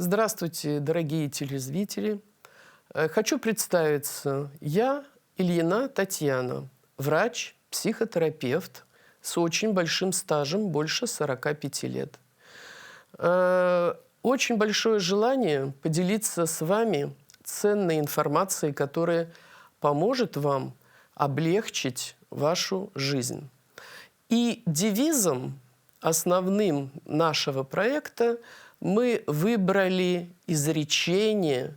Здравствуйте, дорогие телезрители. Хочу представиться. Я Ильина Татьяна, врач, психотерапевт с очень большим стажем, больше 45 лет. Очень большое желание поделиться с вами ценной информацией, которая поможет вам облегчить вашу жизнь. И девизом основным нашего проекта мы выбрали изречение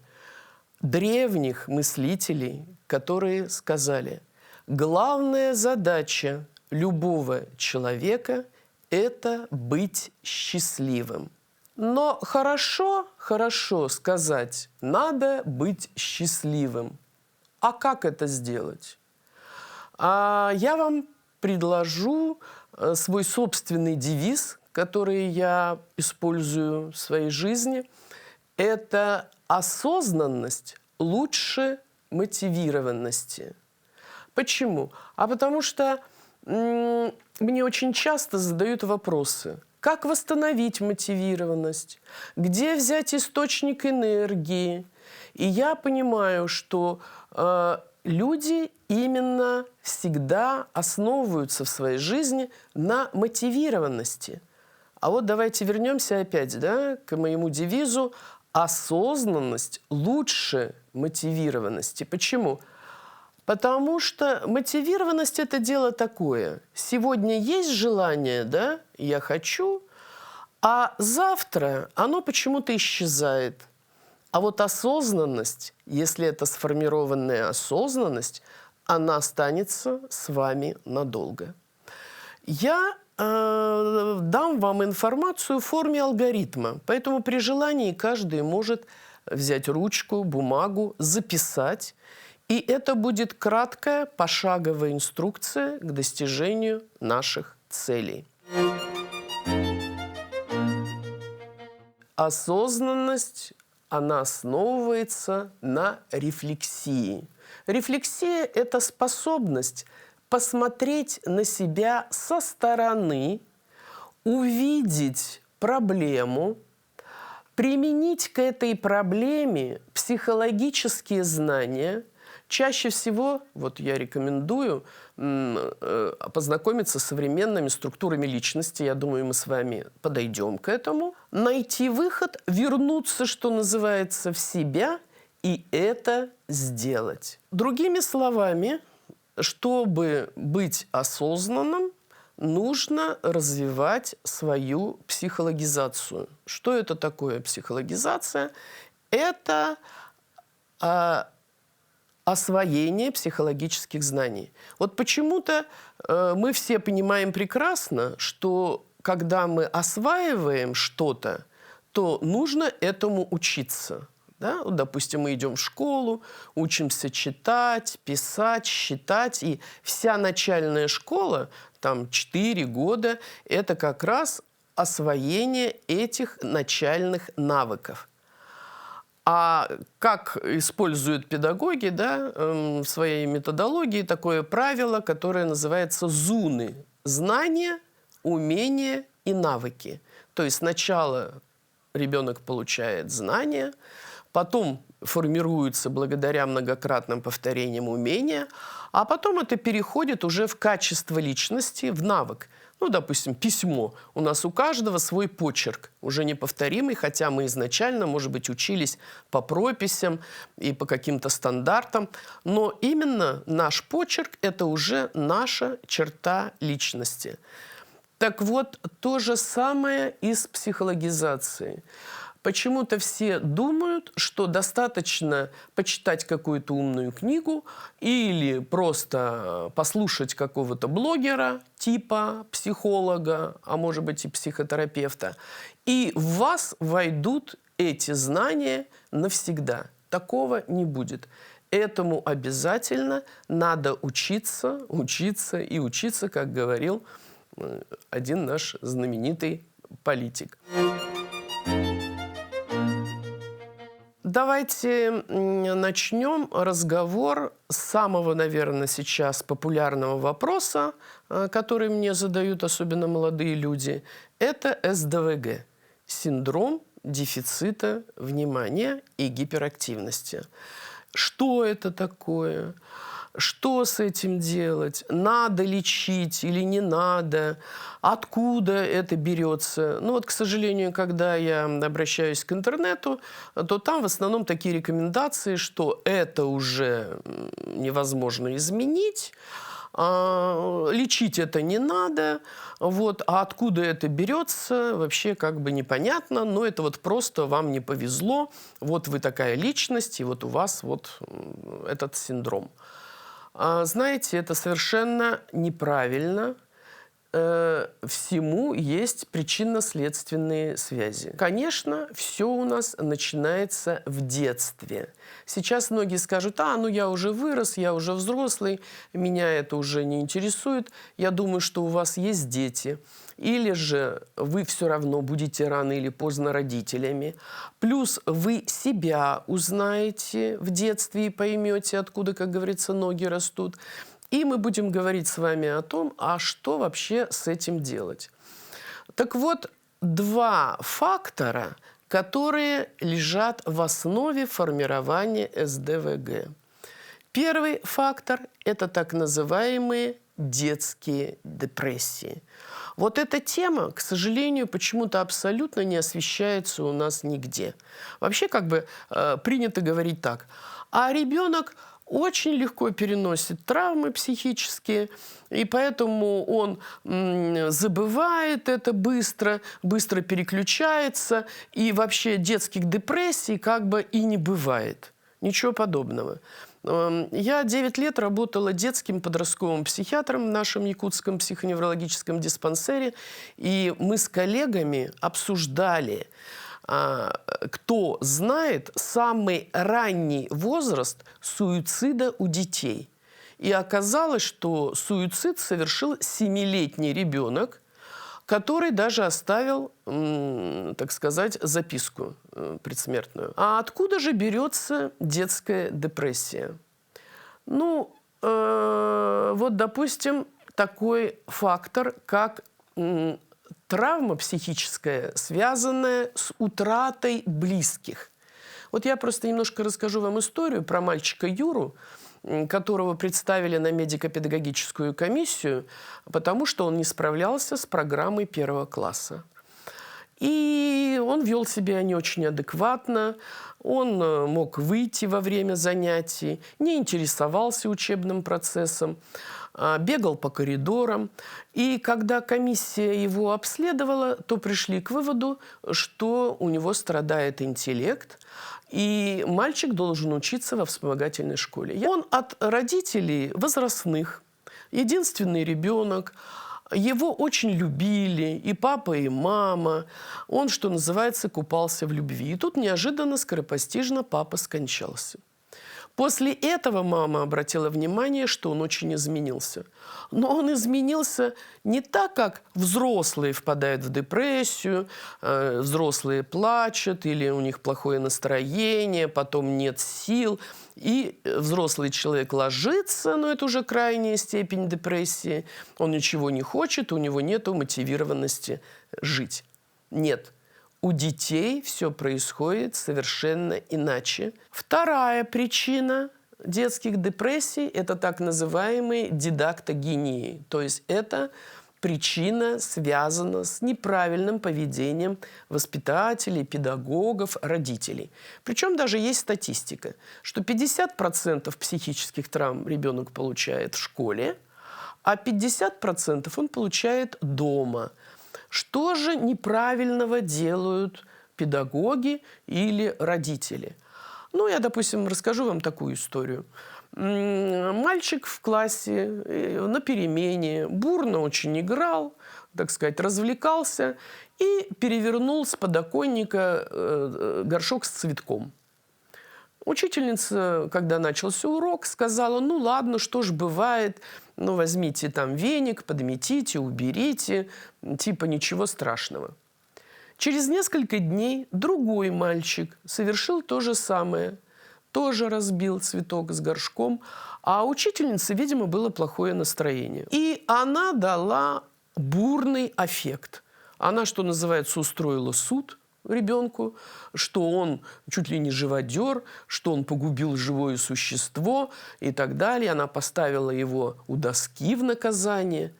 древних мыслителей, которые сказали: главная задача любого человека – это быть счастливым. Но хорошо сказать, надо быть счастливым. А как это сделать? Я вам предложу свой собственный девиз, который я использую в своей жизни. Это осознанность лучше мотивированности. Почему? Потому что мне очень часто задают вопросы. Как восстановить мотивированность? Где взять источник энергии? И я понимаю, что люди именно всегда основываются в своей жизни на мотивированности. А вот давайте вернемся опять, к моему девизу: осознанность лучше мотивированности. Почему? Потому что мотивированность – это дело такое. Сегодня есть желание, я хочу, а завтра оно почему-то исчезает. А вот осознанность, если это сформированная осознанность, она останется с вами надолго. Я дам вам информацию в форме алгоритма, поэтому при желании каждый может взять ручку, бумагу, записать, и это будет краткая пошаговая инструкция к достижению наших целей. Осознанность, она основывается на рефлексии. Рефлексия – это способность посмотреть на себя со стороны, увидеть проблему, применить к этой проблеме психологические знания. Чаще всего, вот я рекомендую познакомиться с современными структурами личности. Я думаю, мы с вами подойдем к этому. Найти выход, вернуться, что называется, в себя и это сделать. Другими словами, чтобы быть осознанным, нужно развивать свою психологизацию. Что это такое психологизация? Это освоение психологических знаний. Вот почему-то мы все понимаем прекрасно, что когда мы осваиваем что-то, то нужно этому учиться. Вот, допустим, мы идем в школу, учимся читать, писать, считать, и вся начальная школа, там 4 года, это как раз освоение этих начальных навыков. А как используют педагоги в своей методологии такое правило, которое называется ЗУНы – знания, умения и навыки. То есть сначала ребенок получает знания, потом формируется благодаря многократным повторениям умения, а потом это переходит уже в качество личности, в навык. Допустим, письмо. У нас у каждого свой почерк, уже неповторимый, хотя мы изначально, может быть, учились по прописям и по каким-то стандартам. Но именно наш почерк – это уже наша черта личности. Так вот, то же самое и с психологизацией. Почему-то все думают, что достаточно почитать какую-то умную книгу или просто послушать какого-то блогера типа психолога, а может быть и психотерапевта, и в вас войдут эти знания навсегда. Такого не будет. Этому обязательно надо учиться, учиться и учиться, как говорил один наш знаменитый политик. Давайте начнем разговор с самого, наверное, сейчас популярного вопроса, который мне задают особенно молодые люди. Это СДВГ – синдром дефицита внимания и гиперактивности. Что это такое? Что с этим делать? Надо лечить или не надо? Откуда это берется? Ну вот, к сожалению, когда я обращаюсь к интернету, то там в основном такие рекомендации, что это уже невозможно изменить, лечить это не надо, вот, а откуда это берется, вообще как бы непонятно, но это вот просто вам не повезло, вот вы такая личность, и вот у вас вот этот синдром. Знаете, это совершенно неправильно. Всему есть причинно-следственные связи. Конечно, все у нас начинается в детстве. Сейчас многие скажут: ну я уже вырос, я уже взрослый, меня это уже не интересует. Я думаю, что у вас есть дети. Или же вы все равно будете рано или поздно родителями. Плюс вы себя узнаете в детстве и поймете, откуда, как говорится, ноги растут. И мы будем говорить с вами о том, а что вообще с этим делать. Так вот, два фактора, которые лежат в основе формирования СДВГ. Первый фактор – это так называемые детские депрессии. Вот эта тема, к сожалению, почему-то абсолютно не освещается у нас нигде. Вообще как бы принято говорить так: а ребенок очень легко переносит травмы психические, и поэтому он забывает это быстро, быстро переключается, и вообще детских депрессий как бы и не бывает. Ничего подобного. Я 9 лет работала детским подростковым психиатром в нашем якутском психоневрологическом диспансере, и мы с коллегами обсуждали, кто знает самый ранний возраст суицида у детей. И оказалось, что суицид совершил 7-летний ребенок, который даже оставил, так сказать, записку предсмертную. А откуда же берется детская депрессия? Ну, вот, допустим, такой фактор, как травма психическая, связанная с утратой близких. Вот я просто немножко расскажу вам историю про мальчика Юру, которого представили на медико-педагогическую комиссию, потому что он не справлялся с программой 1 класса. И он вел себя не очень адекватно, он мог выйти во время занятий, не интересовался учебным процессом, бегал по коридорам. И когда комиссия его обследовала, то пришли к выводу, что у него страдает интеллект, и мальчик должен учиться во вспомогательной школе. Он от родителей возрастных, единственный ребенок, его очень любили и папа, и мама. Он, что называется, купался в любви. И тут неожиданно, скоропостижно папа скончался. После этого мама обратила внимание, что он очень изменился. Но он изменился не так, как взрослые впадают в депрессию, взрослые плачут, или у них плохое настроение, потом нет сил. И взрослый человек ложится, но это уже крайняя степень депрессии. Он ничего не хочет, у него нет мотивированности жить. Нет. У детей все происходит совершенно иначе. Вторая причина детских депрессий – это так называемые дидактогении. То есть это причина связана с неправильным поведением воспитателей, педагогов, родителей. Причем даже есть статистика, что 50% психических травм ребенок получает в школе, а 50% он получает дома. Что же неправильного делают педагоги или родители? Ну, я, допустим, расскажу вам такую историю. Мальчик в классе на перемене бурно очень играл, так сказать, развлекался и перевернул с подоконника горшок с цветком. Учительница, когда начался урок, сказала: ну ладно, что ж бывает, ну возьмите там веник, подметите, уберите, типа ничего страшного. Через несколько дней другой мальчик совершил то же самое. Тоже разбил цветок с горшком, а учительнице, видимо, было плохое настроение. И она дала бурный аффект. Она, что называется, устроила суд, ребенку, что он чуть ли не живодер, что он погубил живое существо и так далее. Она поставила его у доски в наказание.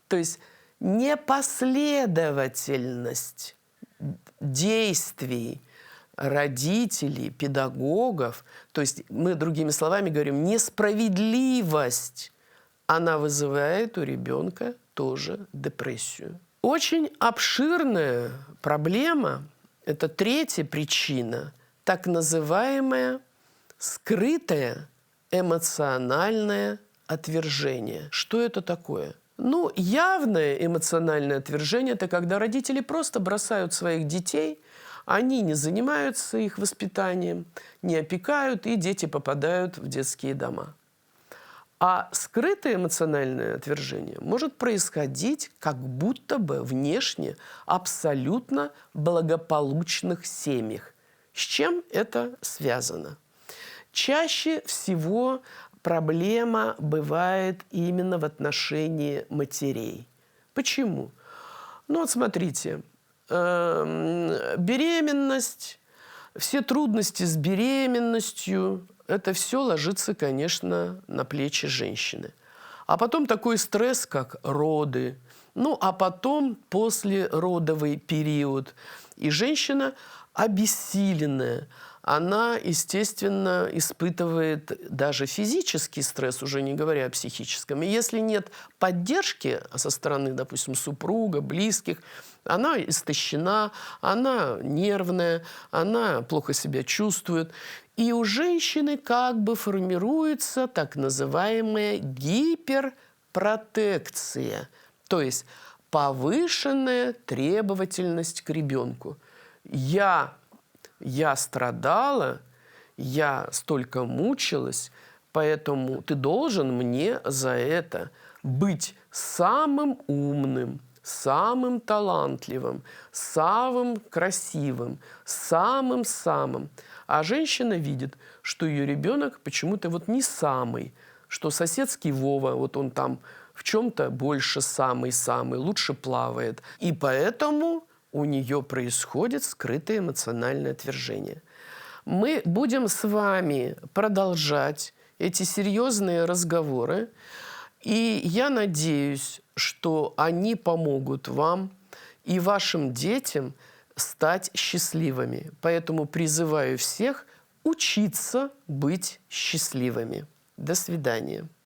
То есть непоследовательность действий родителей, педагогов, то есть мы, другими словами говорим, несправедливость, она вызывает у ребенка тоже депрессию. Очень обширная проблема, это третья причина, так называемое скрытое эмоциональное отвержение. Что это такое? Ну, явное эмоциональное отвержение – это когда родители просто бросают своих детей, они не занимаются их воспитанием, не опекают, и дети попадают в детские дома. А скрытое эмоциональное отвержение может происходить как будто бы внешне абсолютно благополучных семьях. С чем это связано? Чаще всего проблема бывает именно в отношении матерей. Почему? Ну вот смотрите, беременность, все трудности с беременностью, это все ложится, конечно, на плечи женщины. А потом такой стресс, как роды. Ну, а потом послеродовый период. И женщина обессиленная. Она, естественно, испытывает даже физический стресс, уже не говоря о психическом. И если нет поддержки со стороны, допустим, супруга, близких, она истощена, она нервная, она плохо себя чувствует. И у женщины как бы формируется так называемая гиперпротекция, то есть повышенная требовательность к ребенку. Я страдала, я столько мучилась, поэтому ты должен мне за это быть самым умным, самым талантливым, самым красивым, самым-самым. А женщина видит, что ее ребенок почему-то вот не самый, что соседский Вова, вот он там в чем-то больше самый-самый, лучше плавает. И поэтому у нее происходит скрытое эмоциональное отвержение. Мы будем с вами продолжать эти серьезные разговоры, и я надеюсь, что они помогут вам и вашим детям стать счастливыми. Поэтому призываю всех учиться быть счастливыми. До свидания.